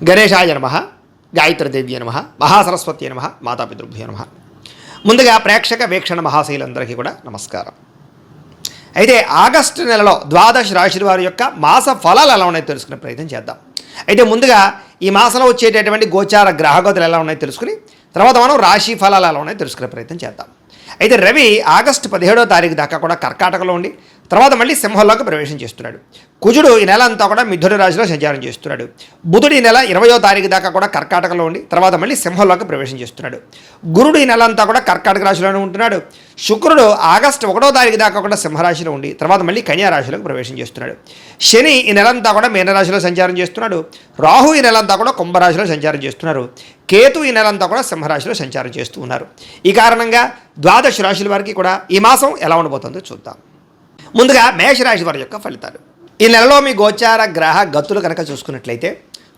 గణేశాయ నమః, గాయత్రీదేవ్య నమః, మహాసరస్వతి నమః, మాతాపితృభ్యో నమః. ముందుగా ప్రేక్షక వీక్షణ మహాశైలందరికీ కూడా నమస్కారం. అయితే ఆగస్టు నెలలో ద్వాదశ రాశి వారి యొక్క మాస ఫలాలు ఎలా ఉన్నాయో తెలుసుకునే ప్రయత్నం చేద్దాం. అయితే ముందుగా ఈ మాసంలో వచ్చేటటువంటి గోచార గ్రహగతులు ఎలా ఉన్నాయో తెలుసుకుని తర్వాత మనం రాశి ఫలాలు ఎలా ఉన్నాయో తెలుసుకునే ప్రయత్నం చేద్దాం. అయితే రవి ఆగస్టు 17వ తారీఖు దాకా కూడా కర్కాటకలో ఉండి తర్వాత మళ్ళీ సింహంలోకి ప్రవేశం చేస్తున్నాడు. కుజుడు ఈ నెల అంతా కూడా మిథున రాశిలో సంచారం చేస్తున్నాడు. బుధుడు ఈ నెల 20వ తారీఖు దాకా కూడా కర్కాటకలో ఉండి తర్వాత మళ్ళీ సింహంలోకి ప్రవేశం చేస్తున్నాడు. గురుడు ఈ నెల అంతా కూడా కర్కాటక రాశిలోనే ఉంటున్నాడు. శుక్రుడు ఆగస్టు 1వ తారీఖు దాకా కూడా సింహరాశిలో ఉండి తర్వాత మళ్ళీ కన్యా రాశిలోకి ప్రవేశం చేస్తున్నాడు. శని ఈ నెలంతా కూడా మీనరాశిలో సంచారం చేస్తున్నాడు. రాహు ఈ నెలంతా కూడా కుంభరాశిలో సంచారం చేస్తున్నారు. కేతు ఈ నెలంతా కూడా సింహరాశిలో సంచారం చేస్తూ ఉన్నారు. ఈ కారణంగా ద్వాదశ రాశుల వారికి కూడా ఈ మాసం ఎలా ఉండబోతుందో చూద్దాం. ముందుగా మేషరాశి వారి యొక్క ఫలితాలు. ఈ నెలలో మీ గోచార గ్రహ గతులు కనుక చూసుకున్నట్లయితే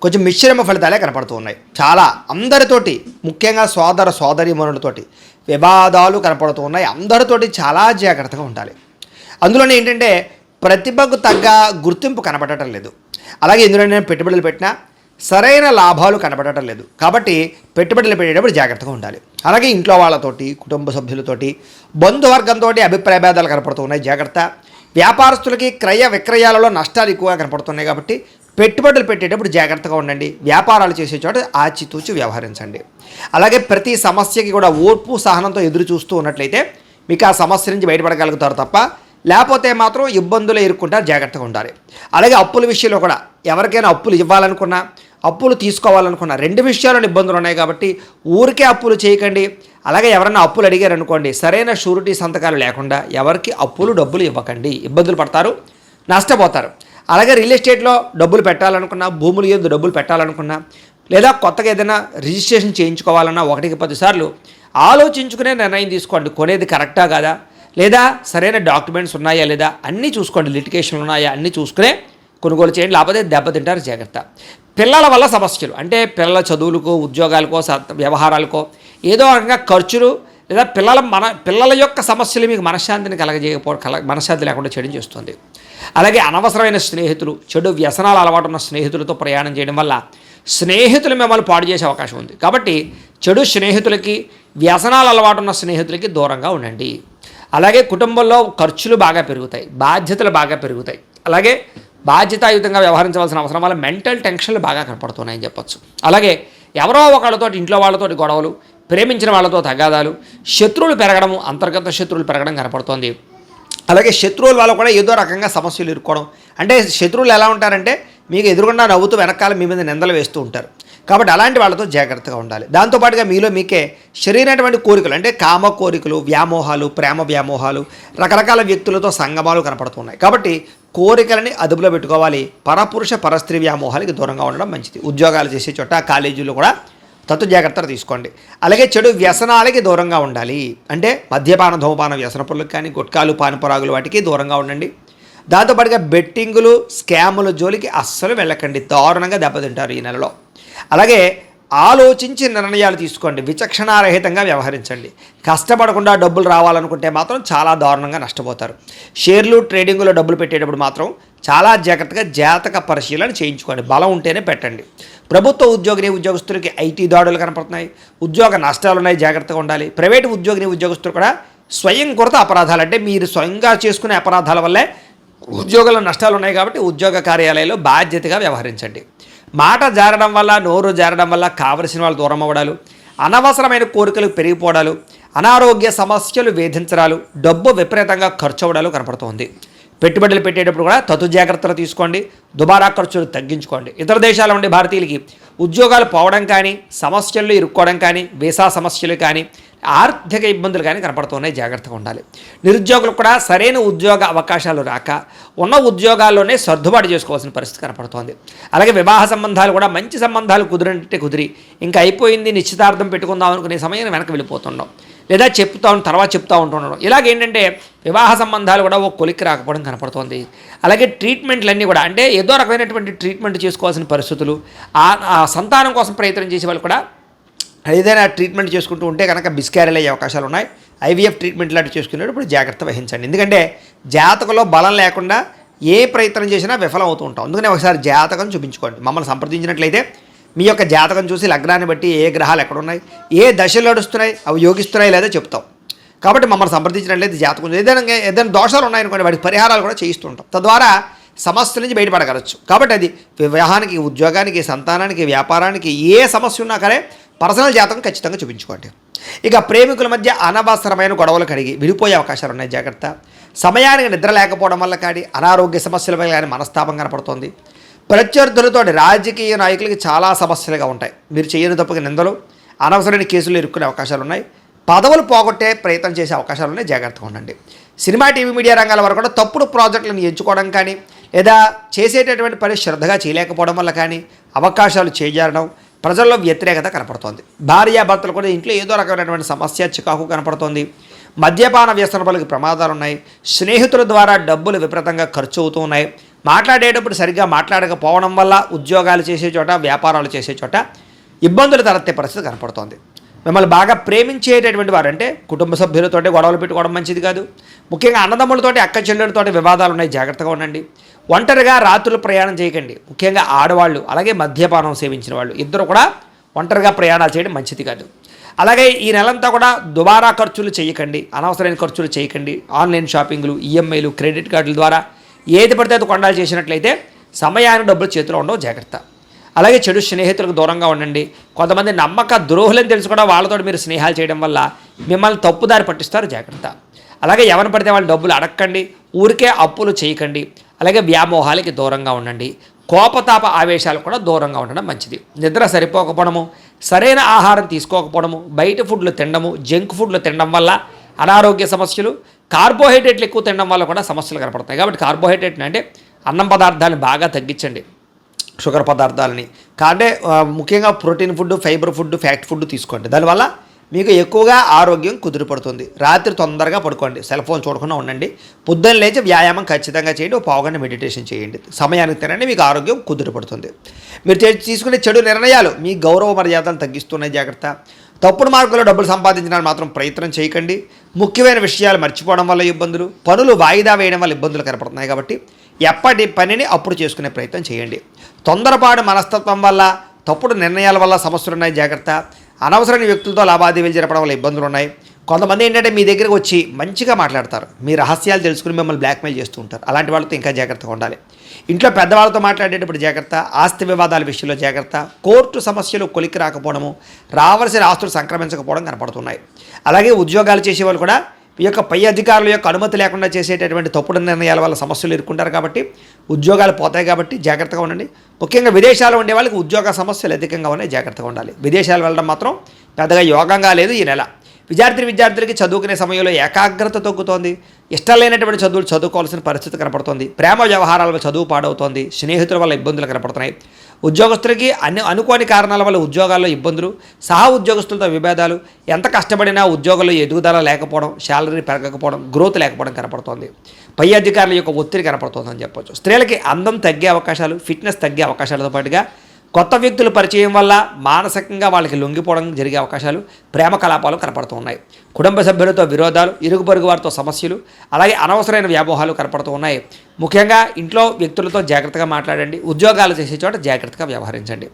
కొంచెం మిశ్రమ ఫలితాలే కనపడుతూ ఉన్నాయి. చాలా అందరితోటి, ముఖ్యంగా సోదర సోదరీమణులతోటి వివాదాలు కనపడుతూ ఉన్నాయి. అందరితోటి చాలా జాగ్రత్తగా ఉండాలి. అందులోనే ఏంటంటే ప్రతిభకు తగ్గ గుర్తింపు కనపడటం లేదు. అలాగే ఇందులో నేను పెట్టుబడులు పెట్టినా సరైన లాభాలు కనపడటం లేదు. కాబట్టి పెట్టుబడులు పెట్టేటప్పుడు జాగ్రత్తగా ఉండాలి. అలాగే ఇంట్లో వాళ్ళతోటి, కుటుంబ సభ్యులతోటి, బంధువర్గంతో అభిప్రాయ భేదాలు కనపడుతూ ఉన్నాయి. జాగ్రత్త. వ్యాపారస్తులకి క్రయ విక్రయాలలో నష్టాలు ఎక్కువగా కనపడుతున్నాయి. కాబట్టి పెట్టుబడులు పెట్టేటప్పుడు జాగ్రత్తగా ఉండండి. వ్యాపారాలు చేసే చోట ఆచితూచి వ్యవహరించండి. అలాగే ప్రతి సమస్యకి కూడా ఓర్పు సహనంతో ఎదురు చూస్తూ ఉన్నట్లయితే మీకు ఆ సమస్య నుంచి బయటపడగలుగుతారు తప్ప లేకపోతే మాత్రం ఇబ్బందులు ఎదుర్కొంటారు. జాగ్రత్తగా ఉండాలి. అలాగే అప్పుల విషయంలో కూడా ఎవరికైనా అప్పులు ఇవ్వాలనుకున్నా, అప్పులు తీసుకోవాలనుకున్నా రెండు విషయాల్లో ఇబ్బందులు ఉన్నాయి. కాబట్టి ఊరికే అప్పులు చేయకండి. అలాగే ఎవరైనా అప్పులు అడిగారనుకోండి, సరైన షూరిటీ సంతకాలు లేకుండా ఎవరికి అప్పులు డబ్బులు ఇవ్వకండి. ఇబ్బందులు పడతారు, నష్టపోతారు. అలాగే రియల్ ఎస్టేట్లో డబ్బులు పెట్టాలనుకున్నా, భూములు ఏదో డబ్బులు పెట్టాలనుకున్నా, లేదా కొత్తగా ఏదైనా రిజిస్ట్రేషన్ చేయించుకోవాలన్నా 1కి 10 సార్లు ఆలోచించుకునే నిర్ణయం తీసుకోండి. కొనేది కరెక్టా కాదా, లేదా సరైన డాక్యుమెంట్స్ ఉన్నాయా లేదా అన్నీ చూసుకోండి. లిటికేషన్లు ఉన్నాయా అన్నీ చూసుకునే కొనుగోలు చేయండి. లేకపోతే దెబ్బతింటారు. జాగ్రత్త. పిల్లల వల్ల సమస్యలు అంటే పిల్లల చదువులకో, ఉద్యోగాలకో, వ్యవహారాలకో ఏదో రకంగా ఖర్చులు లేదా పిల్లల యొక్క సమస్యలు మీకు మనశ్శాంతిని మనశ్శాంతి లేకుండా చేయడం చేస్తుంది. అలాగే అనవసరమైన స్నేహితులు, చెడు వ్యసనాలు అలవాటు ఉన్న స్నేహితులతో ప్రయాణం చేయడం వల్ల స్నేహితులు మిమ్మల్ని పాడు చేసే అవకాశం ఉంది. కాబట్టి చెడు స్నేహితులకి, వ్యసనాలు అలవాటు ఉన్న స్నేహితులకి దూరంగా ఉండండి. అలాగే కుటుంబంలో ఖర్చులు బాగా పెరుగుతాయి, బాధ్యతలు బాగా పెరుగుతాయి. అలాగే బాధ్యతాయుతంగా వ్యవహరించవలసిన అవసరం వల్ల మెంటల్ టెన్షన్లు బాగా కనపడుతున్నాయని చెప్పొచ్చు. అలాగే ఎవరో ఒకళ్ళతో, ఇంట్లో వాళ్ళతోటి గొడవలు, ప్రేమించిన వాళ్ళతో తగాదాలు, శత్రువులు పెరగడము, అంతర్గత శత్రువులు పెరగడం కనపడుతోంది. అలాగే శత్రువుల వల్ల కూడా ఏదో రకంగా సమస్యలు ఇరుక్కోవడం. అంటే శత్రువులు ఎలా ఉంటారంటే మీకు ఎదురుగుండా నవ్వుతూ వెనకాల మీ మీద నిందలు వేస్తూ ఉంటారు. కాబట్టి అలాంటి వాళ్ళతో జాగ్రత్తగా ఉండాలి. దాంతోపాటుగా మీలో మీకే శరీరమైనటువంటి కోరికలు అంటే కామ కోరికలు, వ్యామోహాలు, ప్రేమ వ్యామోహాలు, రకరకాల వ్యక్తులతో సంగమాలు కనపడుతున్నాయి. కాబట్టి కోరికలని అదుపులో పెట్టుకోవాలి. పరపురుష పరస్త్రీ వ్యామోహాలకి దూరంగా ఉండడం మంచిది. ఉద్యోగాలు చేసే చోట, కాలేజీలో కూడా తత్తు జాగ్రత్తలు తీసుకోండి. అలాగే చెడు వ్యసనాలకి దూరంగా ఉండాలి. అంటే మద్యపాన, ధూమపాన వ్యసన పనులకు కానీ, గుట్కాలు, పానపరాగులు వాటికి దూరంగా ఉండండి. దాంతోపాటుగా బెట్టింగులు, స్కాముల జోలికి అస్సలు వెళ్ళకండి. దారుణంగా దెబ్బతింటారు ఈ నెలలో. అలాగే ఆలోచించి నిర్ణయాలు తీసుకోండి. విచక్షణారహితంగా వ్యవహరించండి. కష్టపడకుండా డబ్బులు రావాలనుకుంటే మాత్రం చాలా దారుణంగా నష్టపోతారు. షేర్లు, ట్రేడింగ్లో డబ్బులు పెట్టేటప్పుడు మాత్రం చాలా జాగ్రత్తగా జాతక పరిశీలన చేయించుకోండి. బలం ఉంటేనే పెట్టండి. ప్రభుత్వ ఉద్యోగస్తులకి ఐటీ దాడులు కనపడుతున్నాయి. ఉద్యోగ నష్టాలు ఉన్నాయి. జాగ్రత్తగా ఉండాలి. ప్రైవేటు ఉద్యోగస్తులు కూడా స్వయంకృత అపరాధాలు అంటే మీరు స్వయంగా చేసుకునే అపరాధాల వల్లే ఉద్యోగాల నష్టాలు ఉన్నాయి. కాబట్టి ఉద్యోగ కార్యాలయాల్లో బాధ్యతగా వ్యవహరించండి. మాట జారడం వల్ల, నోరు జారడం వల్ల కావలసిన వాళ్ళు దూరం అవ్వడాలు, అనవసరమైన కోరికలు పెరిగిపోవడాలు, అనారోగ్య సమస్యలు వేధించడాలు, డబ్బు విపరీతంగా ఖర్చు అవ్వడాలు కనపడుతోంది. పెట్టుబడులు పెట్టేటప్పుడు కూడా తతు జాగ్రత్తలు తీసుకోండి. దుబారా ఖర్చులు తగ్గించుకోండి. ఇతర దేశాల ఉండే భారతీయులకి ఉద్యోగాలు పోవడం కానీ, సమస్యల్లో ఇరుక్కోవడం కానీ, వీసా సమస్యలు కానీ, ఆర్థిక ఇబ్బందులు కానీ కనపడుతున్నాయి. జాగ్రత్తగా ఉండాలి. నిరుద్యోగులకు కూడా సరైన ఉద్యోగ అవకాశాలు రాక ఉన్న ఉద్యోగాల్లోనే సర్దుబాటు చేసుకోవాల్సిన పరిస్థితి కనపడుతోంది. అలాగే వివాహ సంబంధాలు కూడా మంచి సంబంధాలు కుదిరి ఇంకా అయిపోయింది, నిశ్చితార్థం పెట్టుకుందాం అనుకునే సమయం వెనక్కి వెళ్ళిపోతున్నాం, లేదా తర్వాత చెప్తా ఉంటుండడం. ఇలాగేంటంటే వివాహ సంబంధాలు కూడా ఓ కొలిక్కి రాకపోవడం కనపడుతోంది. అలాగే ట్రీట్మెంట్లన్నీ కూడా అంటే ఏదో రకమైనటువంటి ట్రీట్మెంట్ చేసుకోవాల్సిన పరిస్థితులు, ఆ సంతానం కోసం ప్రయత్నం చేసే వాళ్ళు కూడా ఏదైనా ట్రీట్మెంట్ చేసుకుంటూ ఉంటే కనుక మిస్క్యారేజ్ అయ్యే అవకాశాలు ఉన్నాయి. ఐవీఎఫ్ ట్రీట్మెంట్ లాంటివి చేసుకునేటప్పుడు జాగ్రత్త వహించండి. ఎందుకంటే జాతకంలో బలం లేకుండా ఏ ప్రయత్నం చేసినా విఫలం అవుతూ ఉంటాం. అందుకనే ఒకసారి జాతకం చూపించుకోండి. మమ్మల్ని సంప్రదించినట్లయితే మీ యొక్క జాతకం చూసి లగ్నాన్ని బట్టి ఏ గ్రహాలు ఎక్కడున్నాయి, ఏ దశలు నడుస్తున్నాయి, అవి యోగిస్తున్నాయి లేదా చెప్తాం. కాబట్టి మమ్మల్ని సంప్రదించినట్లయితే జాతకం ఏదైనా దోషాలు ఉన్నాయనుకోండి, వాటికి పరిహారాలు కూడా చేయిస్తుంటాం. తద్వారా సమస్యల నుంచి బయటపడగలచ్చు. కాబట్టి అది వివాహానికి, ఉద్యోగానికి, సంతానానికి, వ్యాపారానికి ఏ సమస్య ఉన్నా కానీ పర్సనల్ జాతకం ఖచ్చితంగా చూపించుకోండి. ఇక ప్రేమికుల మధ్య అనవసరమైన గొడవలు కడిగి విడిపోయే అవకాశాలు ఉన్నాయి, జాగ్రత్త. సమయానికి నిద్ర లేకపోవడం వల్ల కానీ, అనారోగ్య సమస్యల వల్ల కానీ మనస్తాపం కనపడుతుంది. ప్రత్యర్థులతో రాజకీయ నాయకులకి చాలా సమస్యలుగా ఉంటాయి. మీరు చేయని తప్పుకి నిందలు, అనవసరమైన కేసులు ఇరుక్కునే అవకాశాలు ఉన్నాయి. పదవులు పోగొట్టే ప్రయత్నం చేసే అవకాశాలు ఉన్నాయి, జాగ్రత్తగా ఉండండి. సినిమా, టీవీ, మీడియా రంగాల వరకు కూడా తప్పుడు ప్రాజెక్టులను ఎంచుకోవడం కానీ, లేదా చేసేటటువంటి పని శ్రద్ధగా చేయలేకపోవడం వల్ల కానీ అవకాశాలు చేజారడం, ప్రజల్లో వ్యతిరేకత కనపడుతోంది. భార్యాభర్తలు కూడా ఇంట్లో ఏదో రకమైనటువంటి సమస్య, చికాకు కనపడుతోంది. మద్యపాన వ్యసనపలకు ప్రమాదాలు ఉన్నాయి. స్నేహితుల ద్వారా డబ్బులు విపరీతంగా ఖర్చు అవుతూ ఉన్నాయి. మాట్లాడేటప్పుడు సరిగ్గా మాట్లాడకపోవడం వల్ల ఉద్యోగాలు చేసే చోట, వ్యాపారాలు చేసే చోట ఇబ్బందులు తలెత్తే పరిస్థితి కనపడుతోంది. మిమ్మల్ని బాగా ప్రేమించేటటువంటి వారు, అంటే కుటుంబ సభ్యులతోటి గొడవలు పెట్టుకోవడం మంచిది కాదు. ముఖ్యంగా అన్నదమ్ములతోటి, అక్క చెల్లెలతోటి వివాదాలు ఉన్నాయి, జాగ్రత్తగా ఉండండి. ఒంటరిగా రాత్రులు ప్రయాణం చేయకండి. ముఖ్యంగా ఆడవాళ్ళు, అలాగే మద్యపానం సేవించిన వాళ్ళు ఇద్దరు కూడా ఒంటరిగా ప్రయాణాలు చేయడం మంచిది కాదు. అలాగే ఈ నెలంతా కూడా దుబారా ఖర్చులు చేయకండి, అనవసరమైన ఖర్చులు చేయకండి. ఆన్లైన్ షాపింగ్లు, ఈఎంఐలు, క్రెడిట్ కార్డుల ద్వారా ఏది పడితే అది కొన్నాళ్ళు చేసినట్లయితే సమయానికి డబ్బులు చేతిలో ఉండవు, జాగ్రత్త. అలాగే చెడు స్నేహితులకు దూరంగా ఉండండి. కొంతమంది నమ్మక ద్రోహులని తెలుసు కూడా వాళ్ళతో మీరు స్నేహాలు చేయడం వల్ల మిమ్మల్ని తప్పుదారి పట్టిస్తారు, జాగ్రత్త. అలాగే ఎవరు పడితే వాళ్ళు డబ్బులు అడగండి, ఊరికే అప్పులు చేయకండి. అలాగే వ్యామోహాలకి దూరంగా ఉండండి. కోపతాప ఆవేశాలు కూడా దూరంగా ఉండడం మంచిది. నిద్ర సరిపోకపోవడము, సరైన ఆహారం తీసుకోకపోవడము, బయట ఫుడ్లు తినడము, జంక్ ఫుడ్లు తినడం వల్ల అనారోగ్య సమస్యలు, కార్బోహైడ్రేట్లు ఎక్కువ తినడం వల్ల కూడా సమస్యలు కనపడతాయి. కాబట్టి కార్బోహైడ్రేట్ అంటే అన్నం పదార్థాలను బాగా తగ్గించండి, షుగర్ పదార్థాలని. అంటే ముఖ్యంగా protein food, fibre food, fat food తీసుకోండి. దానివల్ల మీకు ఎక్కువగా ఆరోగ్యం కుదిరిపడుతుంది. రాత్రి తొందరగా పడుకోండి, సెల్ ఫోన్ చూడకుండా ఉండండి. పొద్దున్న లేచి వ్యాయామం ఖచ్చితంగా చేయండి, ఒక పావుగంట మెడిటేషన్ చేయండి. సమయానికి తినండి, మీకు ఆరోగ్యం కుదిరిపడుతుంది. మీరు తీసుకునే చెడు నిర్ణయాలు మీ గౌరవ మర్యాదలు తగ్గిస్తున్నాయి, జాగ్రత్త. తప్పుడు మార్గంలో డబ్బులు సంపాదించడానికి మాత్రం ప్రయత్నం చేయకండి. ముఖ్యమైన విషయాలు మర్చిపోవడం వల్ల ఇబ్బందులు, పనులు వాయిదా వేయడం వల్ల ఇబ్బందులు కనపడుతున్నాయి. కాబట్టి ఎప్పటి పనిని అప్పుడు చేసుకునే ప్రయత్నం చేయండి. తొందరపాటు మనస్తత్వం వల్ల, తప్పుడు నిర్ణయాల వల్ల సమస్యలు ఉన్నాయి, జాగ్రత్త. అనవసరమైన వ్యక్తులతో లావాదేవీలు జరపడం వల్ల ఇబ్బందులు ఉన్నాయి. కొంతమంది ఏంటంటే మీ దగ్గరకు వచ్చి మంచిగా మాట్లాడతారు, మీ రహస్యాలు తెలుసుకుని మిమ్మల్ని బ్లాక్మెయిల్ చేస్తూ ఉంటారు. అలాంటి వాళ్ళతో ఇంకా జాగ్రత్తగా ఉండాలి. ఇంట్లో పెద్దవాళ్ళతో మాట్లాడేటప్పుడు జాగ్రత్త. ఆస్తి వివాదాల విషయంలో జాగ్రత్త. కోర్టు సమస్యలు కొలికి రాకపోవడము, రావాల్సిన ఆస్తులు సంక్రమించకపోవడం కనపడుతున్నాయి. అలాగే ఉద్యోగాలు చేసేవాళ్ళు కూడా ఈ యొక్క పై అధికారుల యొక్క అనుమతి లేకుండా చేసేటటువంటి తప్పుడు నిర్ణయాల వల్ల సమస్యలు ఎదుర్కొంటారు. కాబట్టి ఉద్యోగాలు పోతాయి, కాబట్టి జాగ్రత్తగా ఉండండి. ముఖ్యంగా విదేశాల్లో ఉండే వాళ్ళకి ఉద్యోగ సమస్యలు అధికంగా ఉన్నాయి, జాగ్రత్తగా ఉండాలి. విదేశాలు వెళ్ళడం మాత్రం పెద్దగా యోగంగా లేదు ఈ నెల. విద్యార్థులకి చదువుకునే సమయంలో ఏకాగ్రత తగ్గుతోంది. ఇష్టం లేనటువంటి చదువులు చదువుకోవాల్సిన పరిస్థితి కనపడుతోంది. ప్రేమ వ్యవహారాల చదువు పాడవుతోంది. స్నేహితుల వల్ల ఇబ్బందులు కనపడుతున్నాయి. ఉద్యోగస్తులకి అనుకోని కారణాల వల్ల ఉద్యోగాల్లో ఇబ్బందులు, సహా ఉద్యోగస్తులతో విభేదాలు, ఎంత కష్టపడినా ఉద్యోగంలో ఎదుగుదల లేకపోవడం, శాలరీ పెరగకపోవడం, గ్రోత్ లేకపోవడం కనపడుతోంది. పై అధికారుల యొక్క ఒత్తిడి కనపడుతోందని చెప్పొచ్చు. స్త్రీలకి అందం తగ్గే అవకాశాలు, ఫిట్నెస్ తగ్గే అవకాశాలతో పాటుగా కొత్త వ్యక్తుల పరిచయం వల్ల మానసికంగా వాళ్ళకి లొంగిపోవడం జరిగే అవకాశాలు, ప్రేమ కలాపాలు కనపడుతూ ఉన్నాయి. కుటుంబ సభ్యులతో విరోధాలు, ఇరుగు పొరుగు వారితో సమస్యలు, అలాగే అనవసరమైన వ్యామోహాలు కనపడుతూ ఉన్నాయి. ముఖ్యంగా ఇంట్లో వ్యక్తులతో జాగ్రత్తగా మాట్లాడండి. ఉద్యోగాలు చేసే చోట జాగ్రత్తగా వ్యవహరించండి.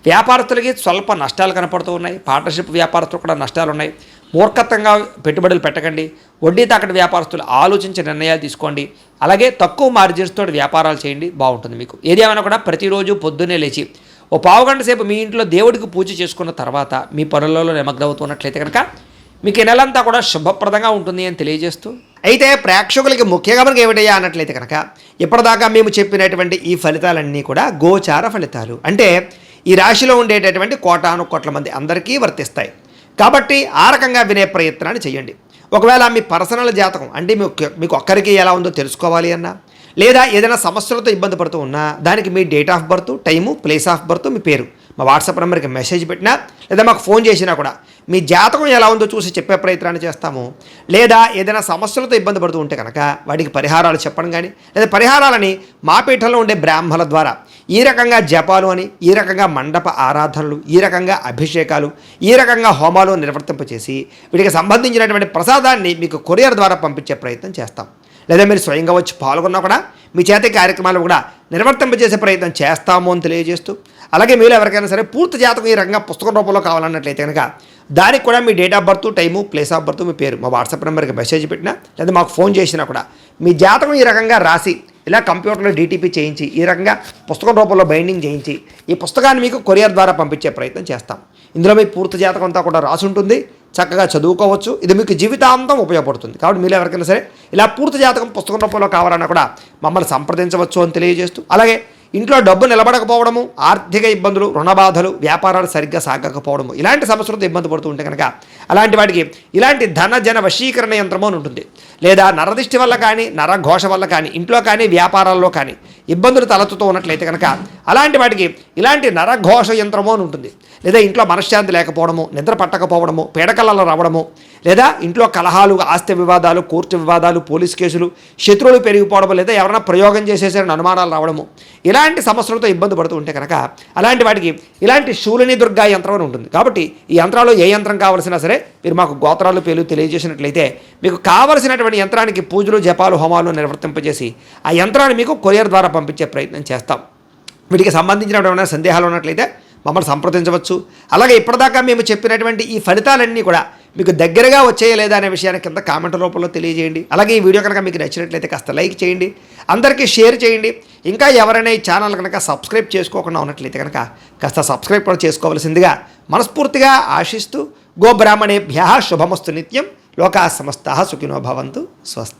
వ్యాపారస్తులకి స్వల్ప నష్టాలు కనపడుతూ ఉన్నాయి. పార్ట్నర్షిప్ వ్యాపారస్తులు కూడా నష్టాలు ఉన్నాయి. మూర్ఖత్వంగా పెట్టుబడులు పెట్టకండి. వడ్డీ తాకటి వ్యాపారస్తులు ఆలోచించి నిర్ణయాలు తీసుకోండి. అలాగే తక్కువ మార్జిన్స్ తోటి వ్యాపారాలు చేయండి, బాగుంటుంది మీకు. ఏది ఏమైనా కూడా ప్రతిరోజు పొద్దున్నే లేచి ఓ పావుగంట సేపు మీ ఇంట్లో దేవుడికి పూజ చేసుకున్న తర్వాత మీ పనులలో నిమగ్నమవుతున్నట్లయితే కనుక మీకు ఈ నెలంతా కూడా శుభప్రదంగా ఉంటుంది అని తెలియజేస్తూ, అయితే ప్రేక్షకులకి ముఖ్యంగా మనకి ఏమిటయ్యా అన్నట్లయితే కనుక ఇప్పటిదాకా మేము చెప్పినటువంటి ఈ ఫలితాలన్నీ కూడా గోచార ఫలితాలు. అంటే ఈ రాశిలో ఉండేటటువంటి కోటాను కోట్ల మంది అందరికీ వర్తిస్తాయి. కాబట్టి ఆ రకంగా వినే ప్రయత్నాన్ని చేయండి. ఒకవేళ మీ పర్సనల్ జాతకం అంటే మీకు ఒక్కరికి ఎలా ఉందో తెలుసుకోవాలి అన్నా, లేదా ఏదైనా సమస్యలతో ఇబ్బంది పడుతూ ఉన్నా, దానికి మీ date of birth, time, place of birth, మీ పేరు మా వాట్సాప్ నెంబర్కి మెసేజ్ పెట్టినా, లేదా మాకు ఫోన్ చేసినా కూడా మీ జాతకం ఎలా ఉందో చూసి చెప్పే ప్రయత్నాన్ని చేస్తాము. లేదా ఏదైనా సమస్యలతో ఇబ్బంది పడుతూ ఉంటే కనుక వాటికి పరిహారాలు చెప్పడం కానీ, లేదా పరిహారాలని మా పీఠంలో ఉండే బ్రాహ్మణుల ద్వారా ఈ రకంగా జపాలు అని, ఈ రకంగా మండప ఆరాధనలు, ఈ రకంగా అభిషేకాలు, ఈ రకంగా హోమాలు నిర్వర్తింపచేసి వీటికి సంబంధించినటువంటి ప్రసాదాన్ని మీకు కొరియర్ ద్వారా పంపించే ప్రయత్నం చేస్తాం. లేదా మీరు స్వయంగా వచ్చి పాల్గొన్నా కూడా మీ చేత కార్యక్రమాలు కూడా నిర్వర్తింపజేసే ప్రయత్నం చేస్తాము అని తెలియజేస్తూ, అలాగే మీరు ఎవరికైనా సరే పూర్తి జాతకం ఈ రకంగా పుస్తకం రూపంలో కావాలన్నట్లయితే కనుక దానికి కూడా మీ date of birth, time, place of birth, మీ పేరు మా వాట్సాప్ నెంబర్కి మెసేజ్ పెట్టినా లేదా మాకు ఫోన్ చేసినా కూడా మీ జాతకం ఈ రకంగా రాసి ఇలా కంప్యూటర్లో డీటీపీ చేయించి ఈ రకంగా పుస్తకం రూపంలో బైండింగ్ చేయించి ఈ పుస్తకాన్ని మీకు కొరియర్ ద్వారా పంపించే ప్రయత్నం చేస్తాం. ఇందులో మీ పూర్తి జాతకం అంతా కూడా రాసి ఉంటుంది, చక్కగా చదువుకోవచ్చు. ఇది మీకు జీవితాంతం ఉపయోగపడుతుంది. కాబట్టి మీరు ఎవరికైనా సరే ఇలా పూర్తి జాతకం పుస్తకం రూపంలో కావాలన్నా కూడా మమ్మల్ని సంప్రదించవచ్చు అని తెలియజేస్తూ, అలాగే ఇంట్లో డబ్బు నిలబడకపోవడము, ఆర్థిక ఇబ్బందులు, రుణ బాధలు, వ్యాపారాలు సరిగ్గా సాగకపోవడము, ఇలాంటి సమస్యలతో ఇబ్బంది పడుతూ ఉంటే కనుక అలాంటి వాటికి ఇలాంటి ధన జన వశీకరణ యంత్రము అని ఉంటుంది. లేదా నరదిష్టి వల్ల కానీ, నరఘోష వల్ల కానీ, ఇంట్లో కానీ, వ్యాపారాల్లో కానీ ఇబ్బందులు తలెత్తుతూ ఉన్నట్లయితే కనుక అలాంటి వాటికి ఇలాంటి నరఘోష యంత్రము అని ఉంటుంది. లేదా ఇంట్లో మనశ్శాంతి లేకపోవడము, నిద్ర పట్టకపోవడము, పీడకలలో రావడము, లేదా ఇంట్లో కలహాలు, ఆస్తి వివాదాలు, కోర్టు వివాదాలు, పోలీస్ కేసులు, శత్రువులు పెరిగిపోవడము, లేదా ఎవరైనా ప్రయోగం చేసేసారని అనుమానాలు రావడము, ఇలాంటి సమస్యలతో ఇబ్బంది పడుతూ ఉంటే కనుక అలాంటి వాటికి ఇలాంటి శూలిని దుర్గా యంత్రం అని ఉంటుంది. కాబట్టి ఈ యంత్రాలు ఏ యంత్రం కావాల్సినా సరే మీరు మాకు గోత్రాలు పేర్లు తెలియజేసినట్లయితే మీకు కావలసినటువంటి యంత్రానికి పూజలు, జపాలు, హోమాలు నిర్వర్తింపజేసి ఆ యంత్రాన్ని మీకు కొరియర్ ద్వారా పంపించే ప్రయత్నం చేస్తాం. వీటికి సంబంధించిన ఏమైనా సందేహాలు ఉన్నట్లయితే మమ్మల్ని సంప్రదించవచ్చు. అలాగే ఇప్పటిదాకా మేము చెప్పినటువంటి ఈ ఫలితాలన్నీ కూడా మీకు దగ్గరగా వచ్చాయా లేదా అనే విషయాన్ని కింద కామెంట్ రూపంలో తెలియజేయండి. అలాగే ఈ వీడియో కనుక మీకు నచ్చినట్లయితే కాస్త లైక్ చేయండి, అందరికీ షేర్ చేయండి. ఇంకా ఎవరైనా ఈ ఛానల్ కనుక సబ్స్క్రైబ్ చేసుకోకుండా ఉన్నట్లయితే కనుక కాస్త సబ్స్క్రైబ్ కూడా చేసుకోవాల్సిందిగా మనస్ఫూర్తిగా ఆశిస్తూ, గోబ్రాహ్మణేభ్యః శుభమస్తు నిత్యం, లోకాః సమస్తాః సుఖినో భవంతు, స్వస్తి.